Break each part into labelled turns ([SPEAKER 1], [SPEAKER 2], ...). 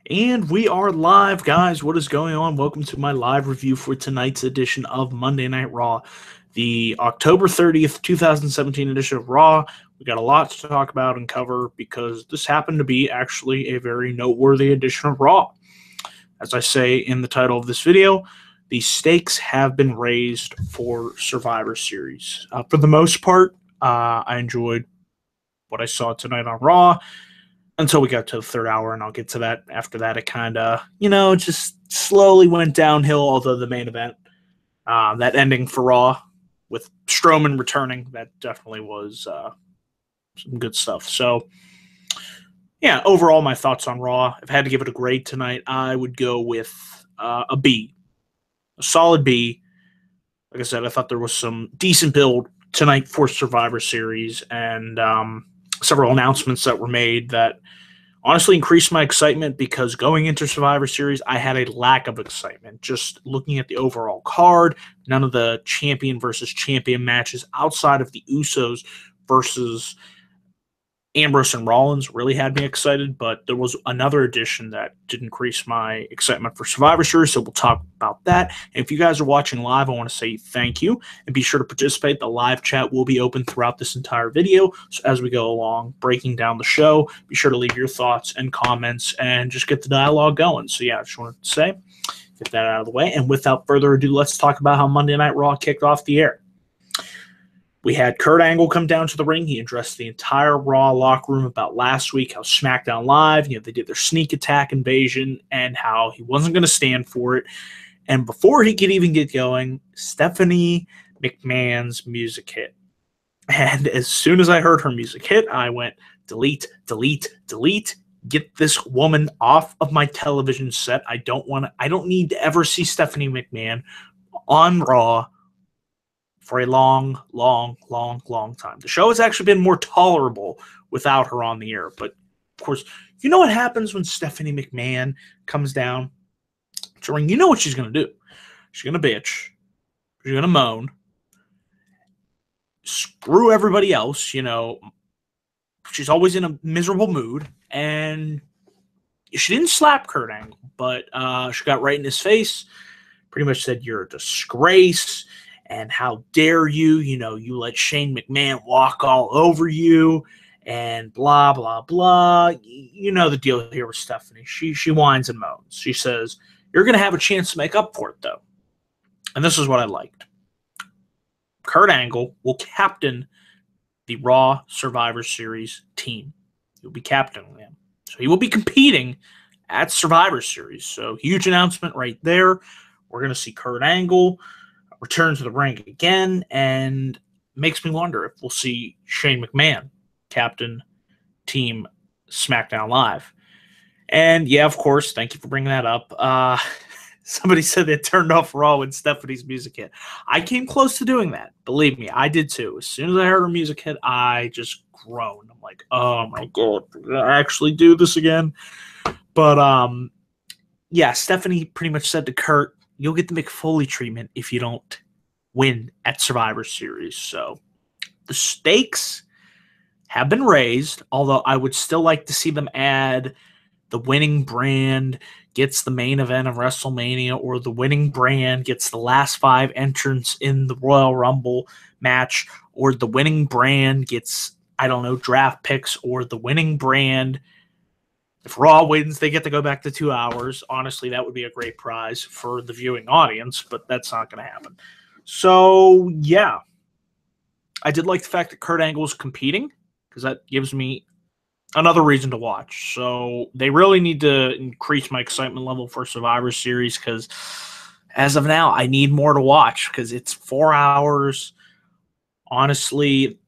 [SPEAKER 1] And we are live, guys. What is going on? Welcome to my live review for tonight's edition of Monday Night Raw, the October 30th, 2017 edition of Raw. We got a lot to talk about and cover because this happened to be actually a very noteworthy edition of Raw. As I say in the title of this video, the stakes have been raised for Survivor Series. For the most part, I enjoyed what I saw tonight on Raw until we got to the third hour, and I'll get to that. After that, it kind of, just slowly went downhill, although the main event, that ending for Raw with Strowman returning, that definitely was some good stuff. So, yeah, overall, my thoughts on Raw, if I had to give it a grade tonight, I would go with a B. A solid B. Like I said, I thought there was some decent build tonight for Survivor Series, and several announcements that were made that honestly increased my excitement because going into Survivor Series, I had a lack of excitement. Just looking at the overall card, none of the champion versus champion matches outside of the Usos versus Ambrose and Rollins really had me excited, but there was another addition that did increase my excitement for Survivor Series, so we'll talk about that. And if you guys are watching live, I want to say thank you, and be sure to participate. The live chat will be open throughout this entire video, so as we go along, breaking down the show, be sure to leave your thoughts and comments, and just get the dialogue going. So yeah, I just wanted to say, get that out of the way, and without further ado, let's talk about how Monday Night Raw kicked off the air. We had Kurt Angle come down to the ring. He addressed the entire Raw locker room about last week, how SmackDown Live, they did their sneak attack invasion, and how he wasn't going to stand for it. And before he could even get going, Stephanie McMahon's music hit. And as soon as I heard her music hit, I went, delete, delete, delete. Get this woman off of my television set. I don't need to ever see Stephanie McMahon on Raw for a long, long, long, long time. The show has actually been more tolerable without her on the air. But, of course, you know what happens when Stephanie McMahon comes down to ring? You know what she's going to do. She's going to bitch. She's going to moan. Screw everybody else, She's always in a miserable mood. And she didn't slap Kurt Angle, but she got right in his face. Pretty much said, you're a disgrace. And how dare you, you let Shane McMahon walk all over you, and blah, blah, blah. You know the deal here with Stephanie. She whines and moans. She says, you're going to have a chance to make up for it, though. And this is what I liked. Kurt Angle will captain the Raw Survivor Series team. He'll be captaining them. So he will be competing at Survivor Series. So huge announcement right there. We're going to see Kurt Angle return to the ring again, and makes me wonder if we'll see Shane McMahon captain Team SmackDown Live. And yeah, of course, thank you for bringing that up. Somebody said they turned off Raw when Stephanie's music hit. I came close to doing that. Believe me, I did too. As soon as I heard her music hit, I just groaned. I'm like, oh my God, did I actually do this again? But yeah, Stephanie pretty much said to Kurt, you'll get the McFoley treatment if you don't win at Survivor Series. So the stakes have been raised, although I would still like to see them add the winning brand gets the main event of WrestleMania, or the winning brand gets the last 5 entrants in the Royal Rumble match, or the winning brand gets, draft picks, or the winning brand, if Raw wins, they get to go back to 2 hours. Honestly, that would be a great prize for the viewing audience, but that's not going to happen. So, yeah. I did like the fact that Kurt Angle is competing, because that gives me another reason to watch. So, they really need to increase my excitement level for Survivor Series, because as of now, I need more to watch, because it's 4 hours. Honestly,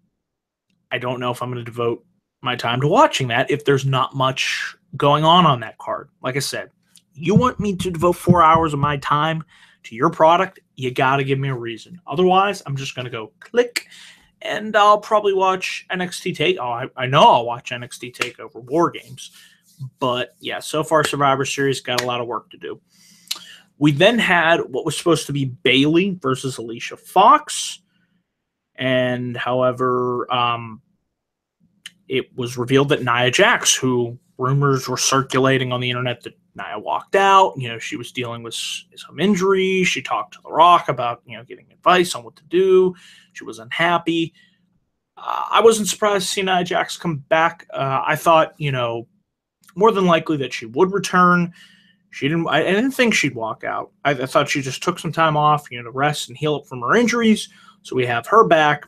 [SPEAKER 1] I don't know if I'm going to devote my time to watching that if there's not much going on that card. Like I said, you want me to devote 4 hours of my time to your product, you got to give me a reason. Otherwise, I'm just going to go click, and I'll probably watch NXT Take. Oh, I know I'll watch NXT TakeOver War Games. But yeah, so far Survivor Series got a lot of work to do. We then had what was supposed to be Bayley versus Alicia Fox. And however, it was revealed that Nia Jax, who rumors were circulating on the internet that Nia walked out. She was dealing with some injury. She talked to The Rock about, getting advice on what to do. She was unhappy. I wasn't surprised to see Nia Jax come back. I thought, more than likely that she would return. I didn't think she'd walk out. I thought she just took some time off, to rest and heal up from her injuries. So we have her back.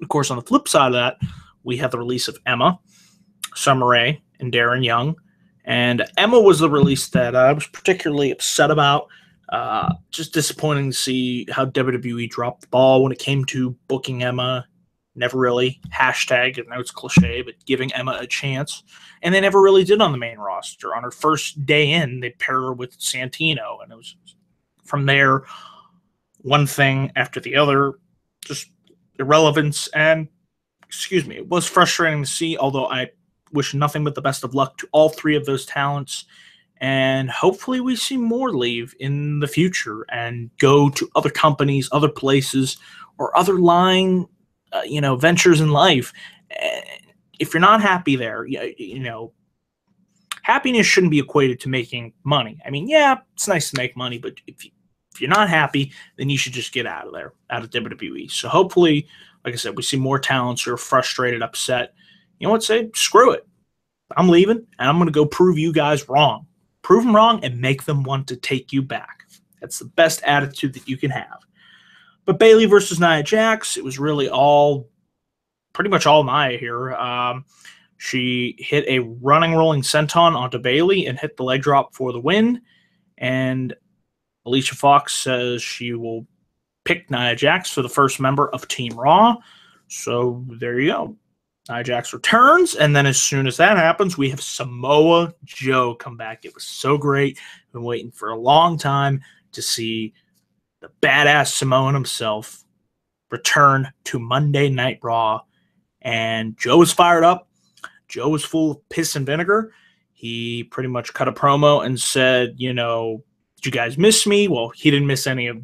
[SPEAKER 1] Of course, on the flip side of that, we have the release of Emma, Summer Rae, and Darren Young. And Emma was the release that I was particularly upset about. Just disappointing to see how WWE dropped the ball when it came to booking Emma. Never really, hashtag, I know it's cliche, but giving Emma a chance. And they never really did on the main roster. On her first day in, they pair her with Santino. And it was from there, one thing after the other, just irrelevance. And, it was frustrating to see, although I wish nothing but the best of luck to all three of those talents. And hopefully we see more leave in the future and go to other companies, other places, or other line ventures in life. If you're not happy there, happiness shouldn't be equated to making money. I mean, yeah, it's nice to make money, but if you're not happy, then you should just get out of there, out of WWE. So hopefully, like I said, we see more talents who are frustrated, upset. You know what? Say, screw it. I'm leaving, and I'm going to go prove you guys wrong. Prove them wrong and make them want to take you back. That's the best attitude that you can have. But Bayley versus Nia Jax, it was really pretty much all Nia here. She hit a running rolling senton onto Bayley and hit the leg drop for the win. And Alicia Fox says she will pick Nia Jax for the first member of Team Raw. So there you go. Nia Jax returns, and then as soon as that happens, we have Samoa Joe come back. It was so great. Been waiting for a long time to see the badass Samoan himself return to Monday Night Raw. And Joe was fired up. Joe was full of piss and vinegar. He pretty much cut a promo and said, did you guys miss me? Well, he didn't miss any of,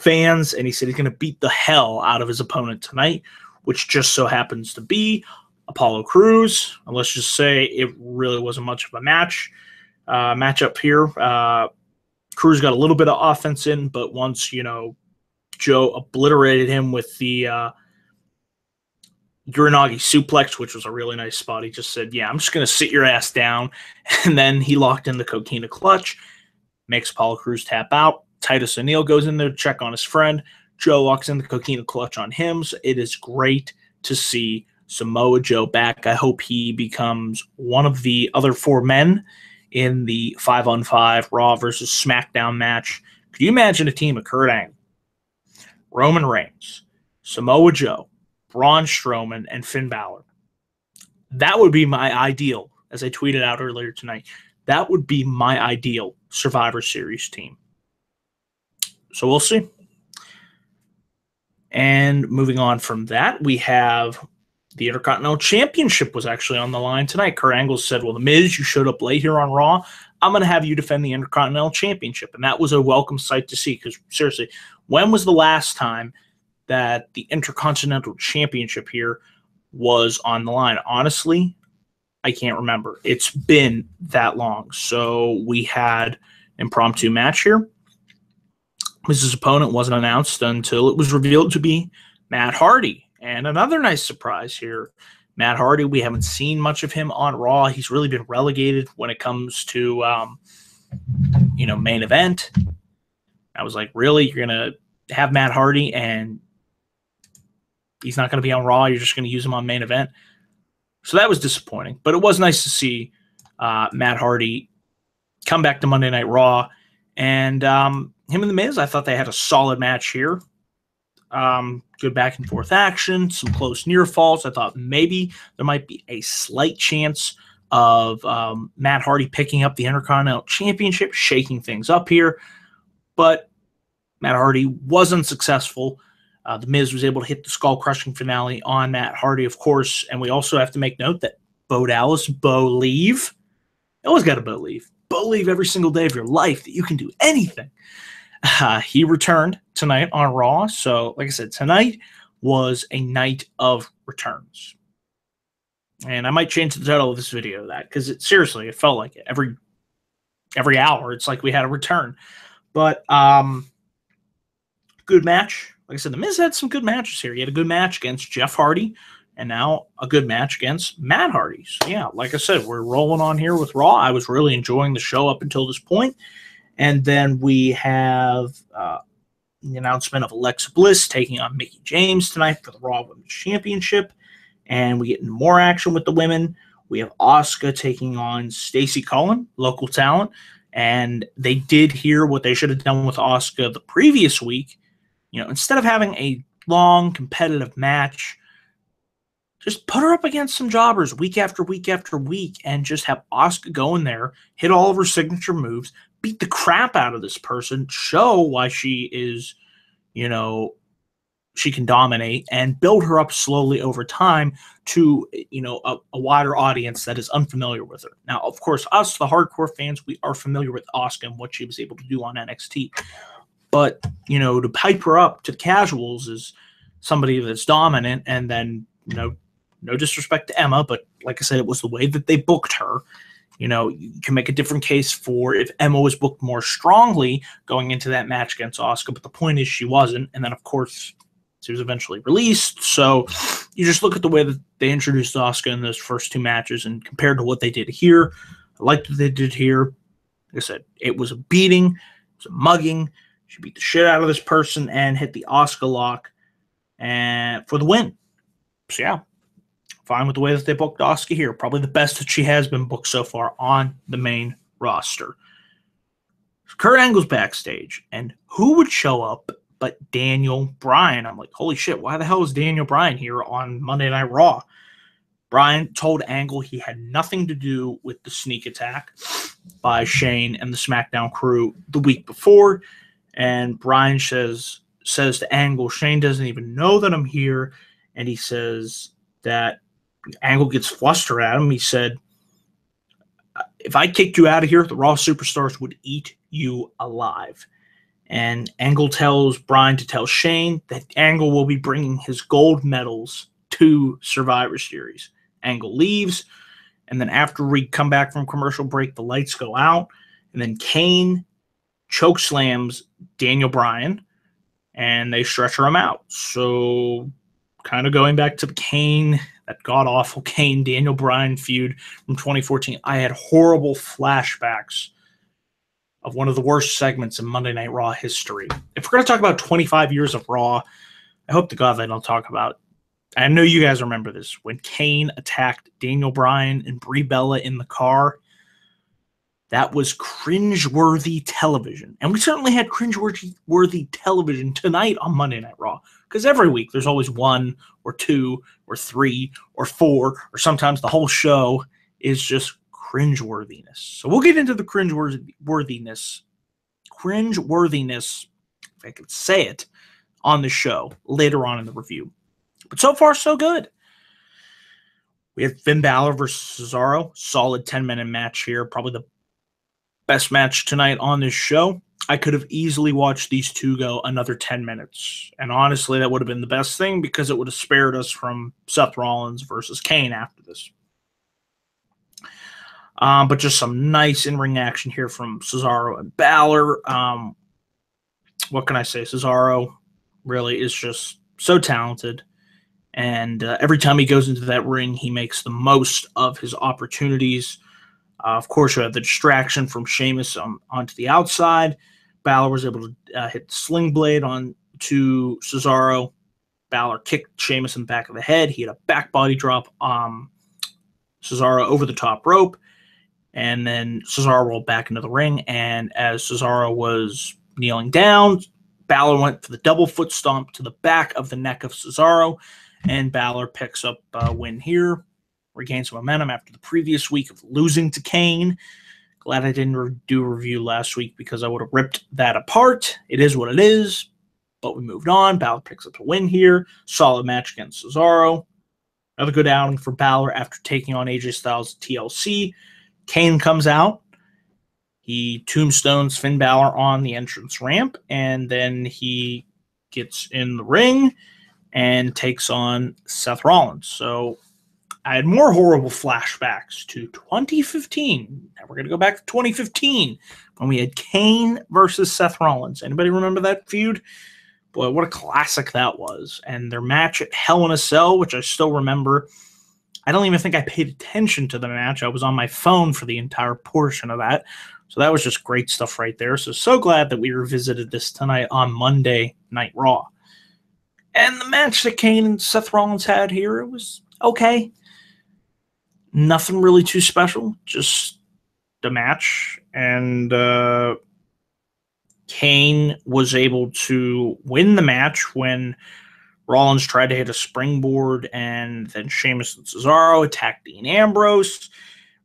[SPEAKER 1] fans. And he said he's going to beat the hell out of his opponent tonight, which just so happens to be Apollo Crews. And let's just say it really wasn't much of a matchup here. Crews got a little bit of offense in, but once, Joe obliterated him with the Uranagi suplex, which was a really nice spot, he just said, yeah, I'm just going to sit your ass down. And then he locked in the Coquina clutch, makes Apollo Crews tap out. Titus O'Neil goes in there to check on his friend. Joe locks in the Coquina clutch on him. So it is great to see Samoa Joe back. I hope he becomes one of the other four men in the 5-on-5 Raw versus SmackDown match. Could you imagine a team of Kurt Angle, Roman Reigns, Samoa Joe, Braun Strowman, and Finn Balor? That would be my ideal, as I tweeted out earlier tonight. That would be my ideal Survivor Series team. So we'll see. And moving on from that, we have the Intercontinental Championship was actually on the line tonight. Kurt Angle said, well, The Miz, you showed up late here on Raw. I'm going to have you defend the Intercontinental Championship. And that was a welcome sight to see, because seriously, when was the last time that the Intercontinental Championship here was on the line? Honestly, I can't remember. It's been that long. So we had an impromptu match here. Miz's opponent wasn't announced until it was revealed to be Matt Hardy. And another nice surprise here, Matt Hardy, we haven't seen much of him on Raw. He's really been relegated when it comes to, main event. I was like, really? You're going to have Matt Hardy and he's not going to be on Raw? You're just going to use him on main event? So that was disappointing. But it was nice to see Matt Hardy come back to Monday Night Raw. And him and The Miz, I thought they had a solid match here. Good back and forth action, some close near falls. I thought maybe there might be a slight chance of Matt Hardy picking up the Intercontinental Championship, shaking things up here. But Matt Hardy wasn't successful. The Miz was able to hit the skull-crushing finale on Matt Hardy, of course. And we also have to make note that Bo Dallas, Bo Leave. You always got to Bo Leave. Bo Leave every single day of your life that you can do anything. He returned tonight on Raw. So, like I said, tonight was a night of returns. And I might change the title of this video to that, because seriously, it felt like it. Every hour, it's like we had a return. But good match. Like I said, The Miz had some good matches here. He had a good match against Jeff Hardy, and now a good match against Matt Hardy. So yeah, like I said, we're rolling on here with Raw. I was really enjoying the show up until this point. And then we have the announcement of Alexa Bliss taking on Mickie James tonight for the Raw Women's Championship. And we get more action with the women. We have Asuka taking on Stacey Cullen, local talent. And they did here what they should have done with Asuka the previous week. You know, instead of having a long competitive match, just put her up against some jobbers week after week after week and just have Asuka go in there, hit all of her signature moves, beat the crap out of this person, show why she is, you know, she can dominate, and build her up slowly over time to, you know, a wider audience that is unfamiliar with her. Now, of course, us, the hardcore fans, we are familiar with Asuka and what she was able to do on NXT. But, you know, to pipe her up to the casuals is somebody that's dominant, and then, you know, no disrespect to Emma, but like I said, it was the way that they booked her. You know, you can make a different case for if Emma was booked more strongly going into that match against Asuka, but the point is she wasn't. And then, of course, she was eventually released. So you just look at the way that they introduced Asuka in those first two matches, and compared to what they did here, I liked what they did here. Like I said, it was a beating, it was a mugging. She beat the shit out of this person and hit the Asuka lock and for the win. So yeah, fine with the way that they booked Asuka here. Probably the best that she has been booked so far on the main roster. Kurt Angle's backstage, and who would show up but Daniel Bryan? I'm like, holy shit, why the hell is Daniel Bryan here on Monday Night Raw? Bryan told Angle he had nothing to do with the sneak attack by Shane and the SmackDown crew the week before. And Bryan says to Angle, Shane doesn't even know that I'm here. And he says that Angle gets flustered at him. He said, if I kicked you out of here, the Raw Superstars would eat you alive. And Angle tells Bryan to tell Shane that Angle will be bringing his gold medals to Survivor Series. Angle leaves, and then after we come back from commercial break, the lights go out, and then Kane chokeslams Daniel Bryan, and they stretcher him out. So kind of going back to the Kane, that god-awful Kane Daniel Bryan feud from 2014, I had horrible flashbacks of one of the worst segments in Monday Night Raw history. If we're going to talk about 25 years of Raw, I hope to God they don't talk about, I know you guys remember this, when Kane attacked Daniel Bryan and Brie Bella in the car. That was cringeworthy television. And we certainly had cringeworthy television tonight on Monday Night Raw. Because every week there's always one or two or three or four, or sometimes the whole show is just cringeworthiness. So we'll get into the cringeworthiness, if I could say it, on the show later on in the review. But so far, so good. We had Finn Balor versus Cesaro. Solid 10-minute match here. Probably the best match tonight on this show. I could have easily watched these two go another 10 minutes. And honestly, that would have been the best thing, because it would have spared us from Seth Rollins versus Kane after this. But just some nice in-ring action here from Cesaro and Balor. What can I say? Cesaro really is just so talented. And every time he goes into that ring, he makes the most of his opportunities. Of course, you have the distraction from Sheamus onto the outside. Balor was able to hit the sling blade on to Cesaro. Balor kicked Sheamus in the back of the head. He had a back body drop Cesaro over the top rope. And then Cesaro rolled back into the ring. And as Cesaro was kneeling down, Balor went for the double foot stomp to the back of the neck of Cesaro. And Balor picks up a win here, regains some momentum after the previous week of losing to Kane. Glad I didn't do a review last week, because I would have ripped that apart. It is what it is, but we moved on. Balor picks up a win here. Solid match against Cesaro. Another good outing for Balor after taking on AJ Styles at TLC. Kane comes out. He tombstones Finn Balor on the entrance ramp, and then he gets in the ring and takes on Seth Rollins. So I had more horrible flashbacks to 2015. Now we're going to go back to 2015 when we had Kane versus Seth Rollins. Anybody remember that feud? Boy, what a classic that was. And their match at Hell in a Cell, which I still remember. I don't even think I paid attention to the match. I was on my phone for the entire portion of that. So that was just great stuff right there. So glad that we revisited this tonight on Monday Night Raw. And the match that Kane and Seth Rollins had here, it was okay. Nothing really too special, just the match. And Kane was able to win the match when Rollins tried to hit a springboard, and then Sheamus and Cesaro attacked Dean Ambrose.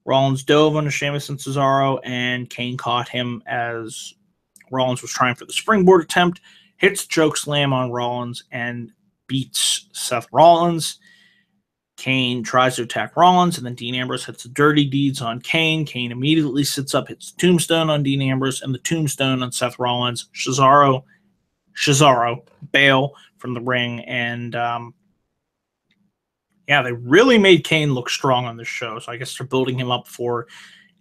[SPEAKER 1] Rollins dove on Sheamus and Cesaro, and Kane caught him as Rollins was trying for the springboard attempt, hits choke slam on Rollins, and beats Seth Rollins. Kane tries to attack Rollins, and then Dean Ambrose hits the dirty deeds on Kane. Kane immediately sits up, hits the tombstone on Dean Ambrose, and the tombstone on Seth Rollins. Cesaro bail from the ring, and they really made Kane look strong on this show. So I guess they're building him up for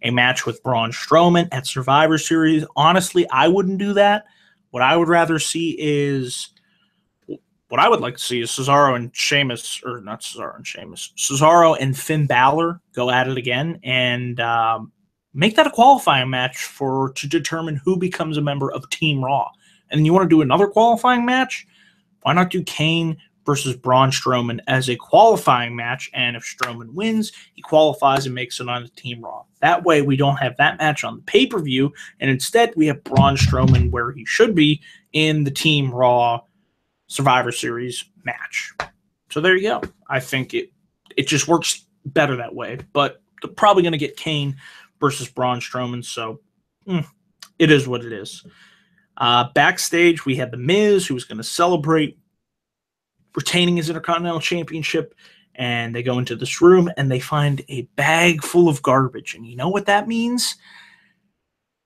[SPEAKER 1] a match with Braun Strowman at Survivor Series. Honestly, I wouldn't do that. What I would rather see is what I would like to see is Cesaro and Sheamus, or not Cesaro and Sheamus, Cesaro and Finn Balor go at it again and make that a qualifying match to determine who becomes a member of Team Raw. And you want to do another qualifying match? Why not do Kane versus Braun Strowman as a qualifying match? And if Strowman wins, he qualifies and makes it on the Team Raw. That way, we don't have that match on the pay-per-view, and instead we have Braun Strowman where he should be in the Team Raw Survivor Series match. So there you go. I think it just works better that way. But they're probably going to get Kane versus Braun Strowman, so it is what it is. Backstage, we had The Miz, who was going to celebrate retaining his Intercontinental Championship, and they go into this room, and they find a bag full of garbage. And you know what that means?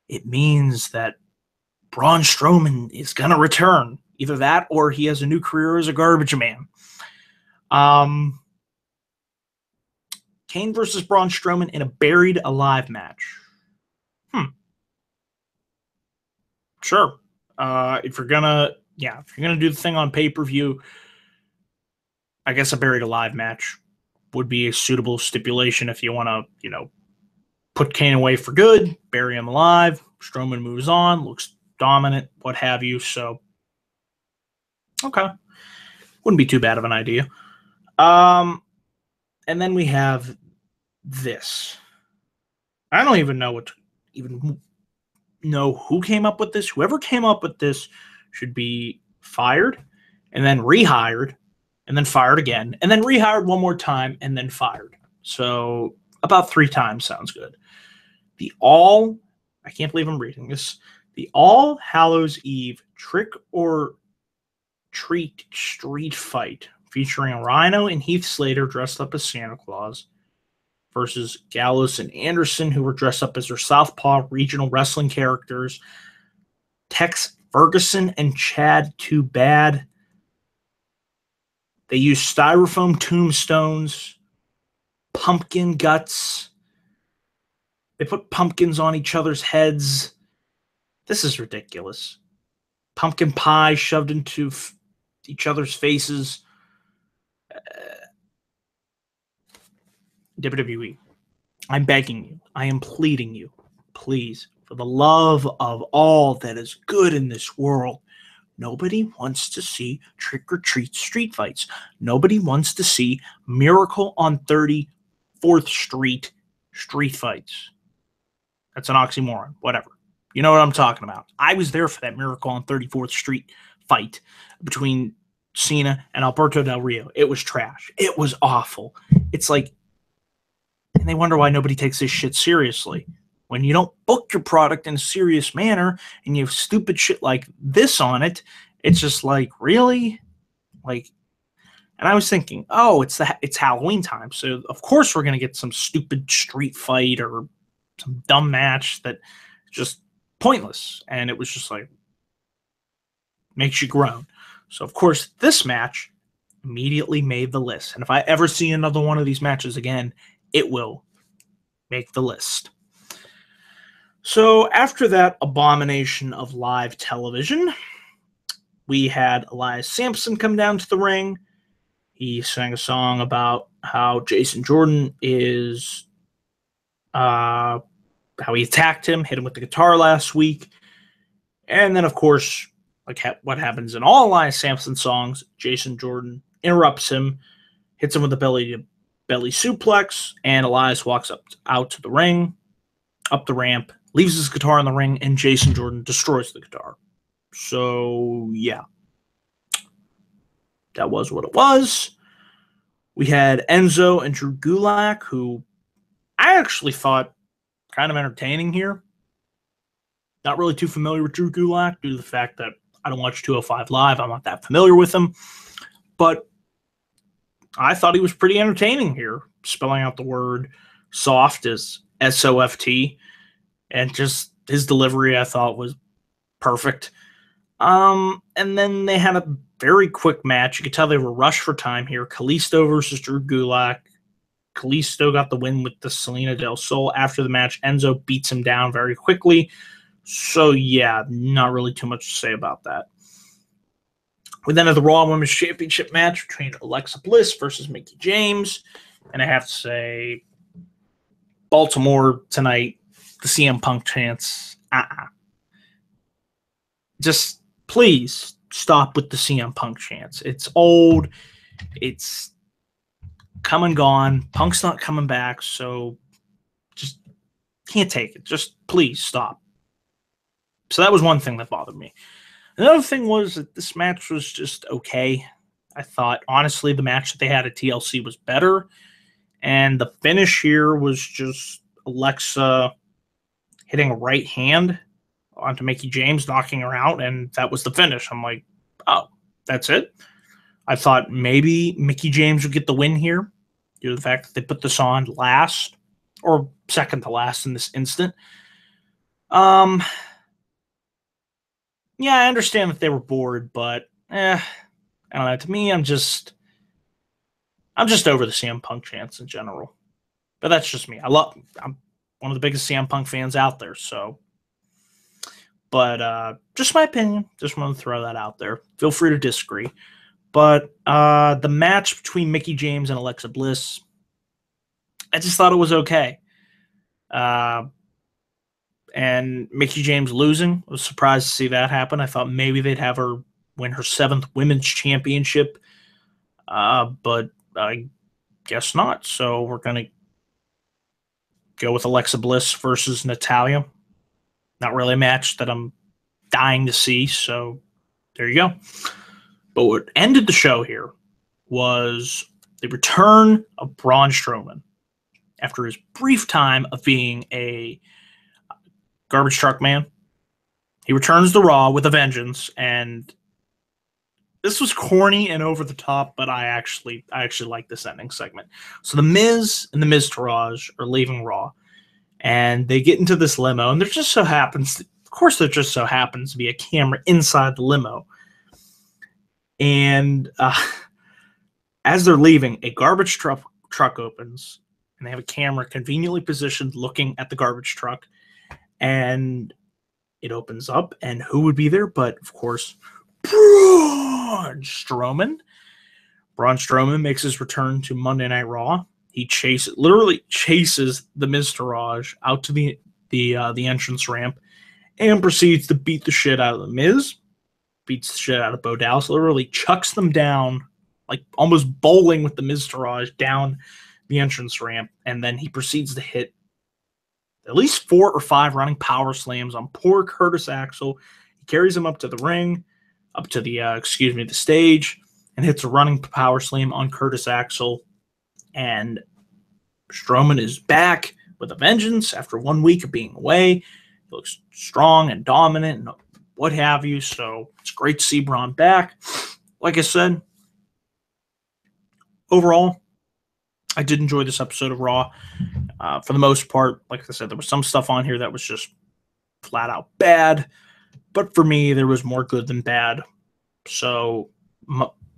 [SPEAKER 1] It means that Braun Strowman is going to return. Either that or he has a new career as a garbage man. Kane versus Braun Strowman in a buried alive match. Sure. If you're gonna do the thing on pay-per-view, I guess a buried alive match would be a suitable stipulation if you want to, put Kane away for good, bury him alive. Strowman moves on, looks dominant, what have you. So, okay. Wouldn't be too bad of an idea. And then we have this. I don't even know know who came up with this. Whoever came up with this should be fired and then rehired and then fired again and then rehired one more time and then fired. So about 3 times sounds good. I can't believe I'm reading this. The All Hallows Eve Trick or Treat Street Fight featuring Rhino and Heath Slater dressed up as Santa Claus versus Gallows and Anderson, who were dressed up as their Southpaw regional wrestling characters. Tex Ferguson and Chad Too Bad. They used styrofoam tombstones, pumpkin guts. They put pumpkins on each other's heads. This is ridiculous. Pumpkin pie shoved into each other's faces. WWE, I'm begging you, I am pleading you, please, for the love of all that is good in this world, nobody wants to see trick-or-treat street fights. Nobody wants to see Miracle on 34th Street street fights. That's an oxymoron, whatever. You know what I'm talking about. I was there for that Miracle on 34th Street fight between Cena and Alberto Del Rio. It was trash. It was awful. It's like, and they wonder why nobody takes this shit seriously. When you don't book your product in a serious manner and you have stupid shit like this on it, it's just like, really? Like, and I was thinking, oh, it's Halloween time, so of course we're going to get some stupid street fight or some dumb match that just pointless. And it was just like, makes you groan. So, of course, this match immediately made the list. And if I ever see another one of these matches again, it will make the list. So after that abomination of live television, we had Elias Sampson come down to the ring. He sang a song about how Jason Jordan is, how he attacked him, hit him with the guitar last week. And then, of course, like what happens in all Elias Sampson songs, Jason Jordan interrupts him, hits him with a belly suplex, and Elias walks out to the ring, up the ramp, leaves his guitar in the ring, and Jason Jordan destroys the guitar. So, yeah. That was what it was. We had Enzo and Drew Gulak, who I actually thought kind of entertaining here. Not really too familiar with Drew Gulak due to the fact that I don't watch 205 Live. I'm not that familiar with him. But I thought he was pretty entertaining here, spelling out the word soft as S-O-F-T. And just his delivery, I thought, was perfect. And then they had a very quick match. You could tell they were rushed for time here. Kalisto versus Drew Gulak. Kalisto got the win with the Selena Del Sol. After the match, Enzo beats him down very quickly. So, yeah, not really too much to say about that. We then had the Raw Women's Championship match between Alexa Bliss versus Mickie James. And I have to say, Baltimore tonight, the CM Punk chants, just please stop with the CM Punk chants. It's old. It's come and gone. Punk's not coming back, so just can't take it. Just please stop. So that was one thing that bothered me. Another thing was that this match was just okay. I thought, honestly, the match that they had at TLC was better. And the finish here was just Alexa hitting a right hand onto Mickie James, knocking her out, and that was the finish. I'm like, oh, that's it? I thought maybe Mickie James would get the win here due to the fact that they put this on last, or second to last in this instant. Yeah, I understand that they were bored, but I don't know. To me, I'm just over the CM Punk chants in general. But that's just me. I'm one of the biggest CM Punk fans out there, so. But just my opinion. Just want to throw that out there. Feel free to disagree. But the match between Mickie James and Alexa Bliss, I just thought it was okay. And Mickie James losing, I was surprised to see that happen. I thought maybe they'd have her win her 7th Women's Championship. But I guess not. So we're going to go with Alexa Bliss versus Natalya. Not really a match that I'm dying to see, so there you go. But what ended the show here was the return of Braun Strowman after his brief time of being a garbage truck man. He returns to Raw with a vengeance, and this was corny and over the top, but I actually like this ending segment. So the Miz and the Miztourage are leaving Raw, and they get into this limo, and there just so happens to be a camera inside the limo. And as they're leaving, a garbage truck opens, and they have a camera conveniently positioned looking at the garbage truck. And it opens up, and who would be there but, of course, Braun Strowman. Braun Strowman makes his return to Monday Night Raw. He literally chases the Miztourage out to the entrance ramp and proceeds to beat the shit out of the Miz. Beats the shit out of Bo Dallas. Literally chucks them down, like almost bowling with the Miztourage down the entrance ramp. And then he proceeds to hit at least 4 or 5 running power slams on poor Curtis Axel. He carries him up to the ring, up to the stage, and hits a running power slam on Curtis Axel. And Strowman is back with a vengeance after 1 week of being away. He looks strong and dominant and what have you. So it's great to see Braun back. Like I said, overall, I did enjoy this episode of Raw. For the most part, like I said, there was some stuff on here that was just flat out bad. But for me, there was more good than bad. So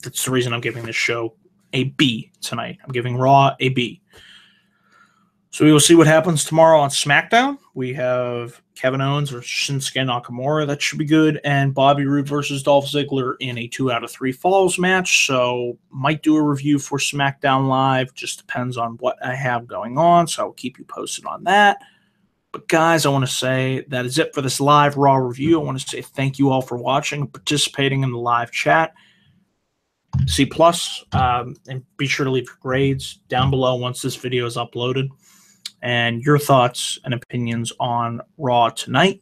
[SPEAKER 1] That's the reason I'm giving this show a B tonight. I'm giving Raw a B. So we will see what happens tomorrow on SmackDown. We have Kevin Owens versus Shinsuke Nakamura. That should be good. And Bobby Roode versus Dolph Ziggler in a 2 out of 3 falls match. So might do a review for SmackDown Live. Just depends on what I have going on. So I'll keep you posted on that. But guys, I want to say that is it for this live Raw review. I want to say thank you all for watching and participating in the live chat. C+, and be sure to leave your grades down below once this video is uploaded. And your thoughts and opinions on Raw tonight.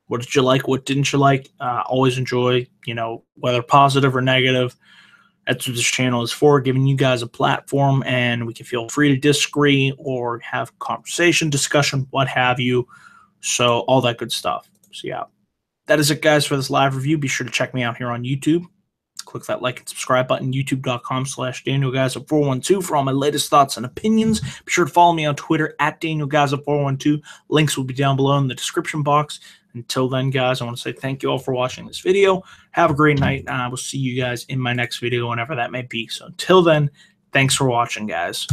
[SPEAKER 1] What did you like? What didn't you like? Always enjoy, whether positive or negative. That's what this channel is for, giving you guys a platform, and we can feel free to disagree or have conversation, discussion, what have you. So all that good stuff. So yeah, that is it, guys, for this live review. Be sure to check me out here on YouTube. Click that like and subscribe button, youtube.com/DanielGaza412 for all my latest thoughts and opinions. Be sure to follow me on Twitter at DanielGaza412. Links will be down below in the description box. Until then, guys, I want to say thank you all for watching this video. Have a great night, and I will see you guys in my next video, whenever that may be. So until then, thanks for watching, guys.